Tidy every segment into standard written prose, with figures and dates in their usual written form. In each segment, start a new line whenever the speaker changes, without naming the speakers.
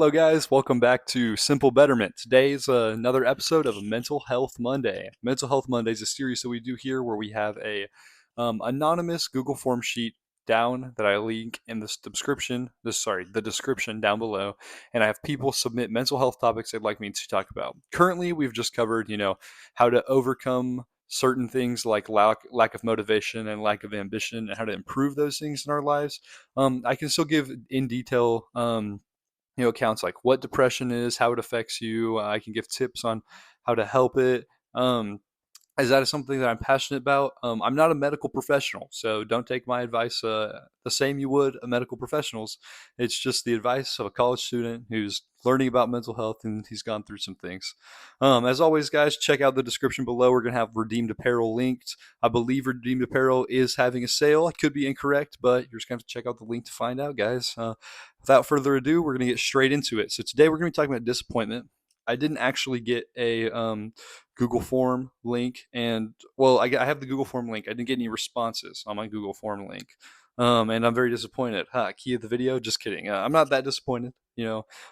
Hello, guys. Welcome back to Simple Betterment. Today's another episode of Mental Health Monday. Mental Health Monday is a series that we do here where we have a anonymous Google form sheet down that I link in the the description down below, and I have people submit mental health topics they'd like me to talk about. Currently, we've just covered, how to overcome certain things like lack of motivation and lack of ambition, and how to improve those things in our lives. I can still give in detail. Accounts like what depression is, how it affects you. I can give tips on how to help it. Um, as that is something that I'm passionate about. I'm not a medical professional, so don't take my advice the same you would a medical professional's. It's just the advice of a college student who's learning about mental health and he's gone through some things. As always, guys, check out the description below. We're going to have Redeemed Apparel linked. I believe Redeemed Apparel is having a sale. I could be incorrect, but you're just going to have to check out the link to find out, guys. Without further ado, we're going to get straight into it. So today we're going to be talking about disappointment. I didn't actually get a Google form link, and well, I have the Google form link. I didn't get any responses on my Google form link, and I'm very disappointed. Key of the video? Just kidding. I'm not that disappointed.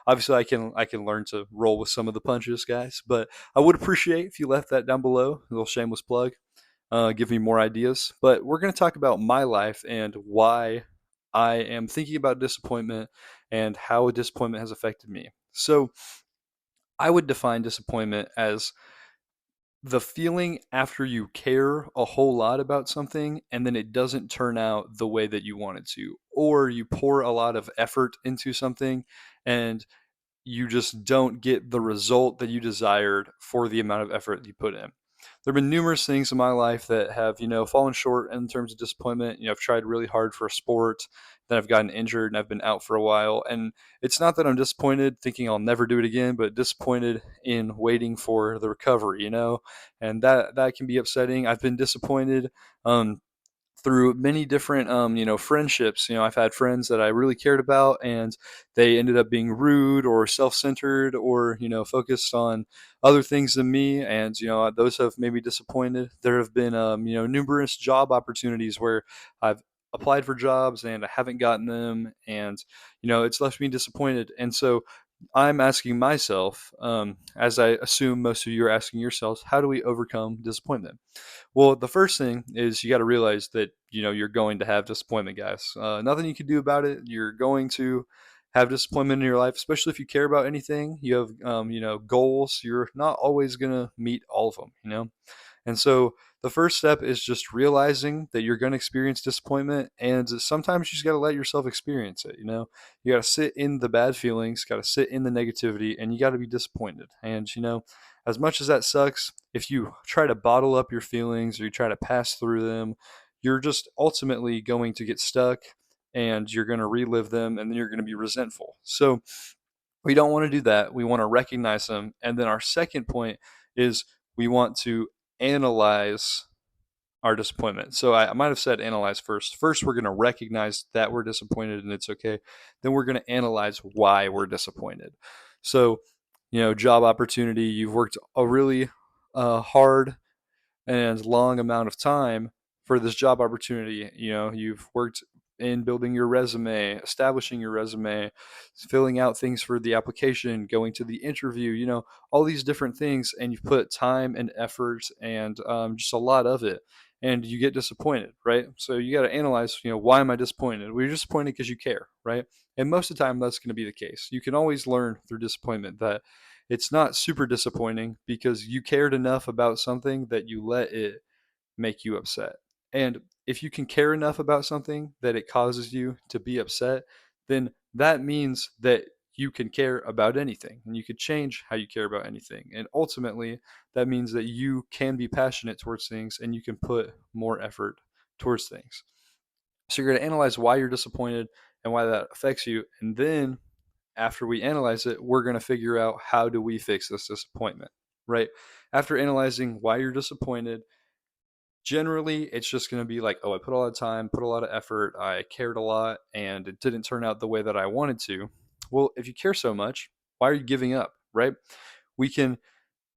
Obviously I can learn to roll with some of the punches, guys. But I would appreciate if you left that down below. A little shameless plug. Give me more ideas. But we're going to talk about my life and why I am thinking about disappointment and how disappointment has affected me. So I would define disappointment as the feeling after you care a whole lot about something and then it doesn't turn out the way that you wanted to, or you pour a lot of effort into something and you just don't get the result that you desired for the amount of effort you put in. There have been numerous things in my life that have, fallen short in terms of disappointment. I've tried really hard for a sport, then I've gotten injured and I've been out for a while. And it's not that I'm disappointed thinking I'll never do it again, but disappointed in waiting for the recovery, and that can be upsetting. I've been disappointed um, through many different friendships. I've had friends that I really cared about and they ended up being rude or self-centered or focused on other things than me, and those have made me disappointed. There have been numerous job opportunities where I've applied for jobs and I haven't gotten them, and it's left me disappointed. And so I'm asking myself, as I assume most of you are asking yourselves, how do we overcome disappointment? Well, the first thing is you got to realize that you're going to have disappointment, guys. Nothing you can do about it. You're going to have disappointment in your life, especially if you care about anything. You have goals. You're not always gonna meet all of them. And so the first step is just realizing that you're going to experience disappointment, and sometimes you just got to let yourself experience it. You got to sit in the bad feelings, got to sit in the negativity, and you got to be disappointed. And as much as that sucks, if you try to bottle up your feelings or you try to pass through them, you're just ultimately going to get stuck and you're going to relive them, and then you're going to be resentful. So we don't want to do that. We want to recognize them. And then our second point is we want to analyze our disappointment. So I might have said analyze first. First, we're going to recognize that we're disappointed and it's okay. Then we're going to analyze why we're disappointed. So, job opportunity, you've worked a really hard and long amount of time for this job opportunity. You've worked in building your resume, establishing your resume, filling out things for the application, going to the interview, all these different things. And you've put time and effort and just a lot of it. And you get disappointed, right? So you got to analyze, why am I disappointed? Well, you're disappointed because you care, right? And most of the time, that's going to be the case. You can always learn through disappointment that it's not super disappointing because you cared enough about something that you let it make you upset. And if you can care enough about something that it causes you to be upset, then that means that you can care about anything and you could change how you care about anything. And ultimately, that means that you can be passionate towards things and you can put more effort towards things. So you're going to analyze why you're disappointed and why that affects you. And then after we analyze it, we're going to figure out how do we fix this disappointment, right? After analyzing why you're disappointed, generally it's just going to be like, oh, I put a lot of time, put a lot of effort, I cared a lot, and it didn't turn out the way that I wanted to. Well, if you care so much, why are you giving up, right? We can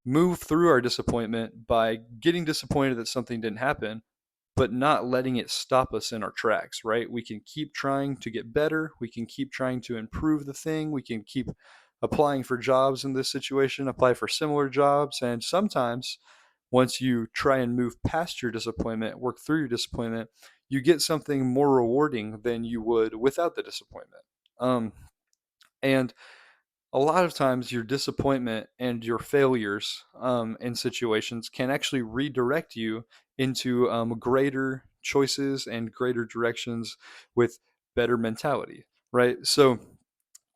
move through our disappointment by getting disappointed that something didn't happen, but not letting it stop us in our tracks, right? We can keep trying to get better. We can keep trying to improve the thing. We can keep applying for jobs in this situation, apply for similar jobs, and sometimes once you try and move past your disappointment, work through your disappointment, you get something more rewarding than you would without the disappointment. Um, and a lot of times, your disappointment and your failures in situations can actually redirect you into greater choices and greater directions with better mentality, right? So,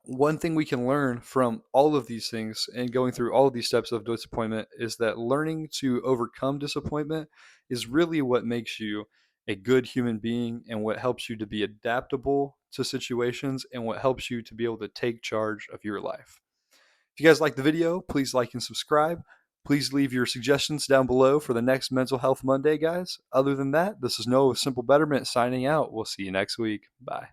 one thing we can learn from all of these things and going through all of these steps of disappointment is that learning to overcome disappointment is really what makes you a good human being and what helps you to be adaptable to situations and what helps you to be able to take charge of your life. If you guys like the video, please like and subscribe. Please leave your suggestions down below for the next Mental Health Monday, guys. Other than that, this is Noah with Simple Betterment signing out. We'll see you next week. Bye.